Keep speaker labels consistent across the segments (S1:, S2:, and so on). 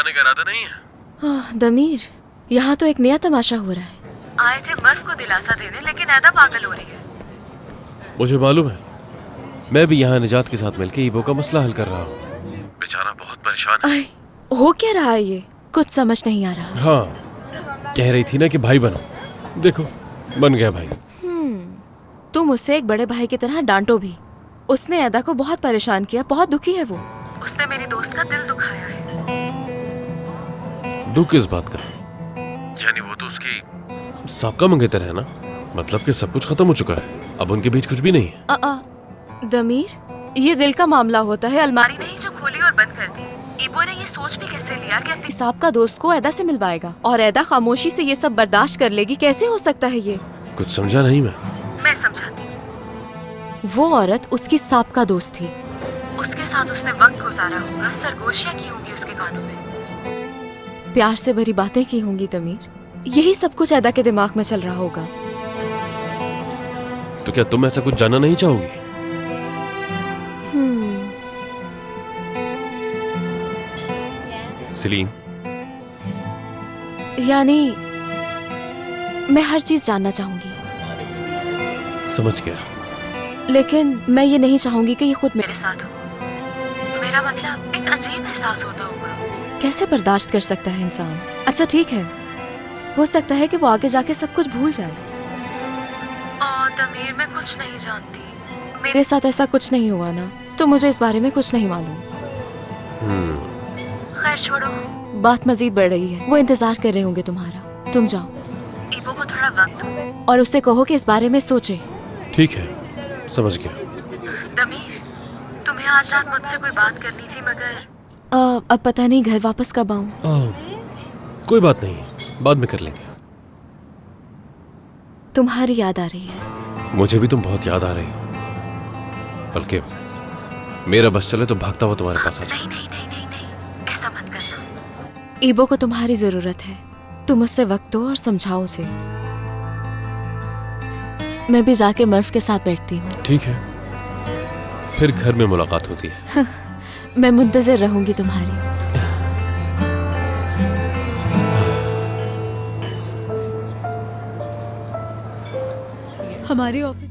S1: बताने का इरादा नहीं है।
S2: दमीर, यहाँ तो एक नया तमाशा हो रहा है। आए थे मर्फ को दिलासा देने, लेकिन ऐदा पागल हो रही है।
S1: मुझे मालूम है, मैं भी यहाँ निजात के साथ मिलकर ईबो का मसला हल कर रहा हूँ। बेचारा बहुत परेशान है।
S2: हो क्या रहा है ये? कुछ समझ नहीं आ रहा।
S1: हाँ, कह रही थी ना कि भाई बनो। देखो, बन गया भाई।
S2: तुम उसे एक बड़े भाई की तरह डांटो भी। उसने ऐदा को बहुत परेशान किया, बहुत दुखी है वो। उसने मेरी दोस्त का दिल दुखाया है।
S1: दुख किस बात का? यानी वो तो उसकी सबका मंगेतर है ना? मतलब कि सब कुछ खत्म हो चुका है, अब उनके बीच कुछ भी नहीं है।
S2: दमीर, ये दिल का मामला होता है। अलमारी नहीं जो खोली और बंद कर दी। ईबो ने ये सोच भी कैसे लिया कि अपनी साहब का दोस्त को ऐदा से मिलवाएगा और ऐदा खामोशी से ये सब बर्दाश्त कर लेगी? कैसे हो सकता है ये?
S1: कुछ समझा नहीं
S2: मैं समझाती हूँ। वो औरत उसकी साहब का दोस्त थी। उसके साथ उसने वक्त गुजारा होगा, सरगोशियां की होंगी उसके कानों में, प्यार से भरी बातें की होंगी। दमीर, यही सब कुछ ऐदा के दिमाग में चल रहा होगा।
S1: तो क्या तुम ऐसा कुछ जानना नहीं चाहोगी? सलीम,
S2: यानी मैं हर चीज जानना चाहूंगी।
S1: समझ गया।
S2: लेकिन मैं ये नहीं चाहूंगी कि ये खुद मेरे साथ हो। मेरा मतलब, एक अजीब एहसास होता होगा। कैसे बर्दाश्त कर सकता है इंसान? अच्छा ठीक है, हो सकता है कि वो आगे जाके सब कुछ भूल जाए। दमीर, मैं कुछ नहीं जानती। मेरे साथ ऐसा कुछ नहीं हुआ ना, तो मुझे इस बारे में कुछ नहीं मालूम। खैर छोड़ो, बात मजीद बढ़ रही है। वो इंतजार कर रहे होंगे तुम्हारा। तुम जाओ, ईबो को थोड़ा वक्त दो और उससे कहो कि इस बारे में सोचे।
S1: ठीक है, समझ गया।
S2: दमीर, तुम्हें आज रात मुझसे कोई बात करनी थी, मगर अब पता नहीं घर वापस कब आऊं।
S1: कोई बात नहीं, बाद में कर लेंगे।
S2: तुम्हारी याद आ रही है।
S1: मुझे भी तुम बहुत याद आ रही हो। बल्कि मेरा बस चले तो भागता हुआ तुम्हारे पास आ जाऊं।
S2: नहीं नहीं नहीं नहीं नहीं, ऐसा मत करना। ईबो को तुम्हारी जरूरत है। तुम उससे वक्त दो और समझाओ उसे। मैं भी जाके मर्फ के साथ बैठती हूँ।
S1: ठीक है, फिर घर में मुलाकात होती है।
S2: मैं मुंतज़िर रहूंगी तुम्हारी। हमारी ऑफिस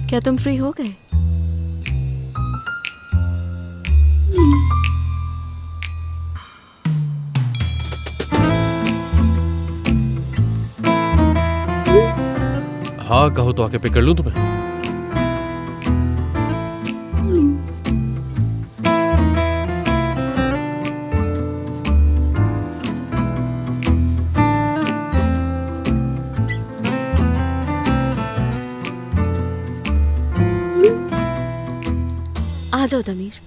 S2: क्या तुम फ्री हो गए?
S1: हाँ, कहो तो आके पिक कर लूं तुम्हें।
S2: आ जाओ दमीर।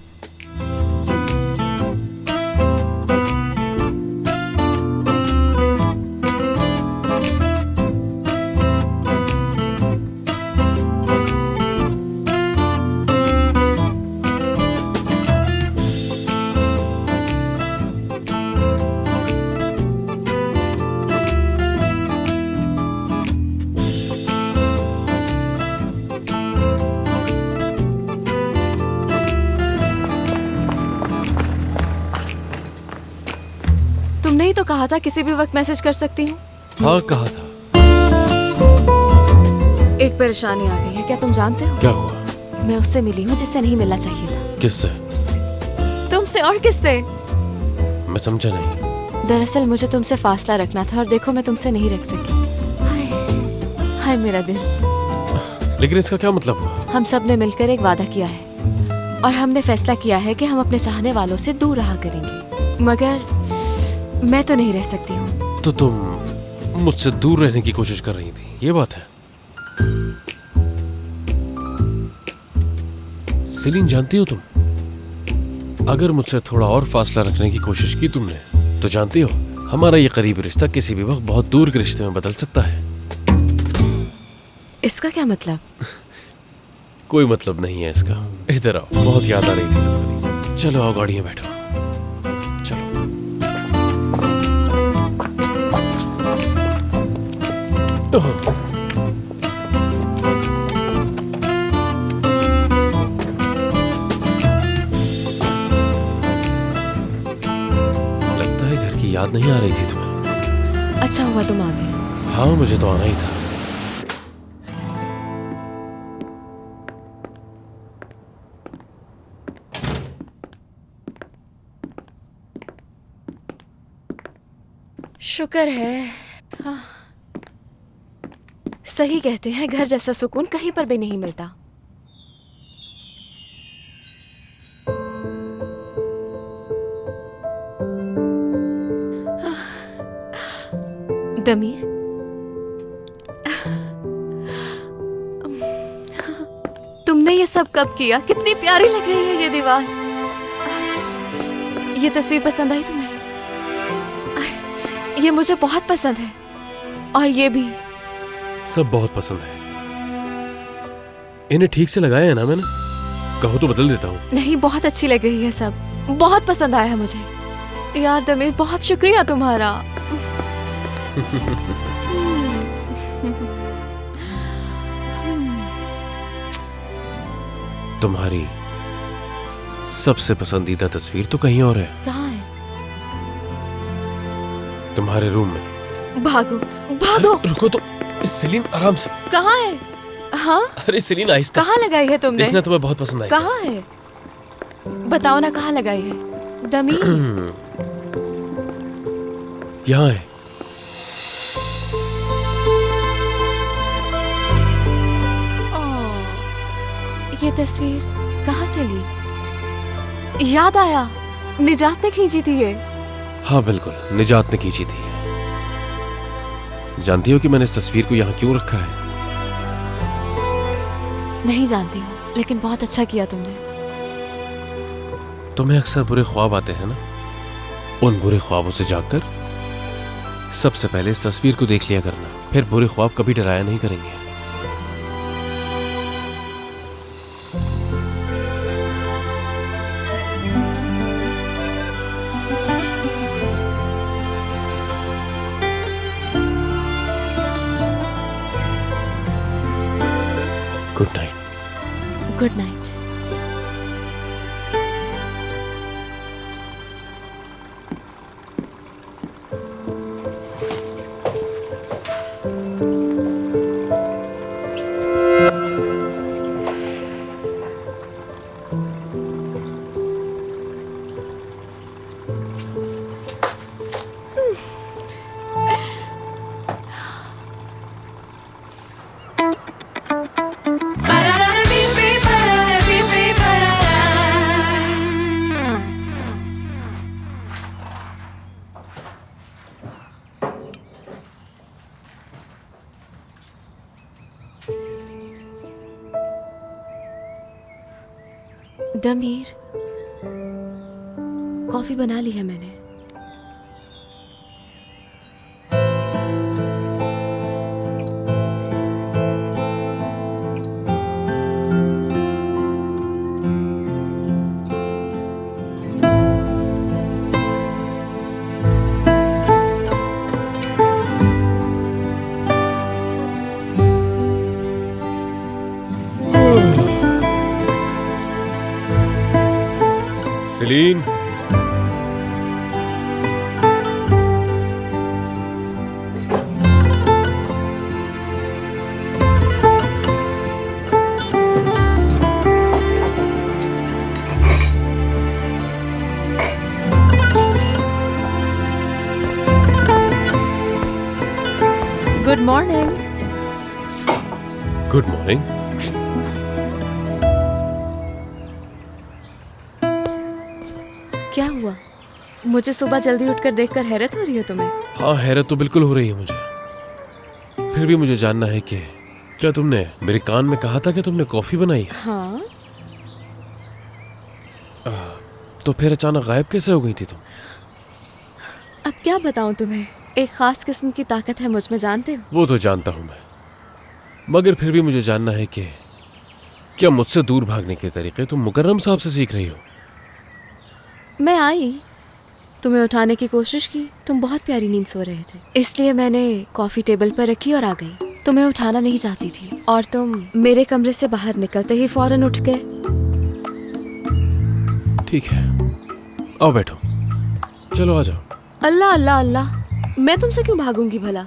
S2: तुमने ही तो कहा था किसी भी वक्त मैसेज कर सकती हूँ।
S1: हाँ, कहा था।
S2: एक परेशानी आ गई है, क्या तुम जानते हो?
S1: क्या हुआ?
S2: मैं उससे मिली हूँ जिससे नहीं मिलना चाहिए था।
S1: किससे?
S2: तुमसे। और किससे?
S1: मैं समझा नहीं।
S2: दरअसल मुझे तुमसे फासला रखना था और देखो मैं तुमसे नहीं रख सकी। हाय हाय मेरा दिल।
S1: लेकिन इसका क्या मतलब हुआ?
S2: हम सब ने मिलकर एक वादा किया है और हमने फैसला किया है कि हम अपने चाहने वालों से दूर रहा करेंगे, मगर मैं तो नहीं रह सकती हूँ।
S1: तो तुम मुझसे दूर रहने की कोशिश कर रही थी, ये बात है? सेलिन, जानती हो तुम, अगर मुझसे थोड़ा और फासला रखने की कोशिश की तुमने तो जानती हो हमारा ये करीबी रिश्ता किसी भी वक्त बहुत दूर के रिश्ते में बदल सकता है।
S2: इसका क्या मतलब?
S1: कोई मतलब नहीं है इसका। इधर आओ, बहुत याद आ रही थी तुम्हारी। चलो आओ, गाड़ी में बैठो। चलो। लगता है घर की याद नहीं आ रही थी तुम्हें।
S2: अच्छा हुआ तुम आ गए।
S1: हाँ, मुझे तो आना ही था।
S2: शुक्र है। हाँ। सही कहते हैं, घर जैसा सुकून कहीं पर भी नहीं मिलता। दमीर, तुमने ये सब कब किया? कितनी प्यारी लग रही है ये दीवार। ये तस्वीर पसंद आई तुम्हें? ये मुझे बहुत पसंद है, और ये भी।
S1: सब बहुत पसंद है। इन्हें ठीक से लगाया है ना मैंने? कहो तो बदल देता हूँ।
S2: नहीं, बहुत अच्छी लग रही है सब। बहुत पसंद आया है मुझे। यार दमीर, बहुत शुक्रिया तुम्हारा।
S1: तुम्हारी सबसे पसंदीदा तस्वीर तो कहीं और है।
S2: कहाँ है?
S1: तुम्हारे रूम में।
S2: भागो भागो।
S1: रुको तो सेलिन, आराम से।
S2: कहाँ है? हाँ,
S1: अरे सेलिन, आहिस्ता।
S2: कहाँ लगाई है तुमने?
S1: देखना, तुम्हें बहुत पसंद आई।
S2: कहाँ है? बताओ ना, कहाँ लगाई है? दमीर,
S1: यहाँ है।
S2: ये तस्वीर कहाँ से ली? याद आया, निजात ने खींची थी ये।
S1: हाँ बिल्कुल, निजात ने खींची थी। जानती हो कि मैंने इस तस्वीर को यहाँ क्यों रखा है?
S2: नहीं जानती हूँ, लेकिन बहुत अच्छा किया तुमने।
S1: तुम्हें अक्सर बुरे ख्वाब आते हैं ना? उन बुरे ख्वाबों से जागकर सबसे पहले इस तस्वीर को देख लिया करना, फिर बुरे ख्वाब कभी डराया नहीं करेंगे। Good night.
S2: Good night. Damir, coffee बना ली है मैंने।
S1: Selin,
S2: good morning.
S1: Good morning.
S2: क्या हुआ? मुझे सुबह जल्दी उठकर देखकर हैरत हो रही है तुम्हें?
S1: हाँ, हैरत तो बिल्कुल हो रही है मुझे। फिर भी मुझे जानना है कि क्या तुमने मेरे कान में कहा था कि तुमने कॉफी बनाई है?
S2: हाँ।
S1: तो फिर अचानक गायब कैसे हो गई थी तुम?
S2: अब क्या बताऊं तुम्हें, एक खास किस्म की ताकत है मुझ में, जानते हो?
S1: वो तो जानता हूं मैं, मगर फिर भी मुझे जानना है कि क्या मुझसे दूर भागने के तरीके तुम मुकर्रम साहब से सीख रही हो?
S2: मैं आई, तुम्हें उठाने की कोशिश की, तुम बहुत प्यारी नींद सो रहे थे, इसलिए मैंने कॉफी टेबल पर रखी और आ गई। तुम्हें उठाना नहीं चाहती थी और तुम मेरे कमरे से बाहर निकलते ही फौरन उठ गए।
S1: ठीक है, आओ बैठो, चलो आ जाओ।
S2: अल्लाह अल्लाह अल्लाह, मैं तुमसे क्यों भागूंगी भला?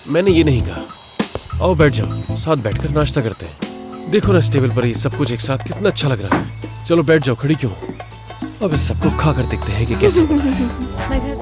S1: मैंने ये नहीं कहा। आओ बैठ जाओ, साथ बैठकर नाश्ता करते हैं। देखो ना इस टेबल पर ये सब कुछ एक साथ कितना अच्छा लग रहा है। चलो बैठ जाओ, खड़ी क्यों हो? अब इस सबको खा कर देखते हैं कि कैसे बना है।
S2: मैं घर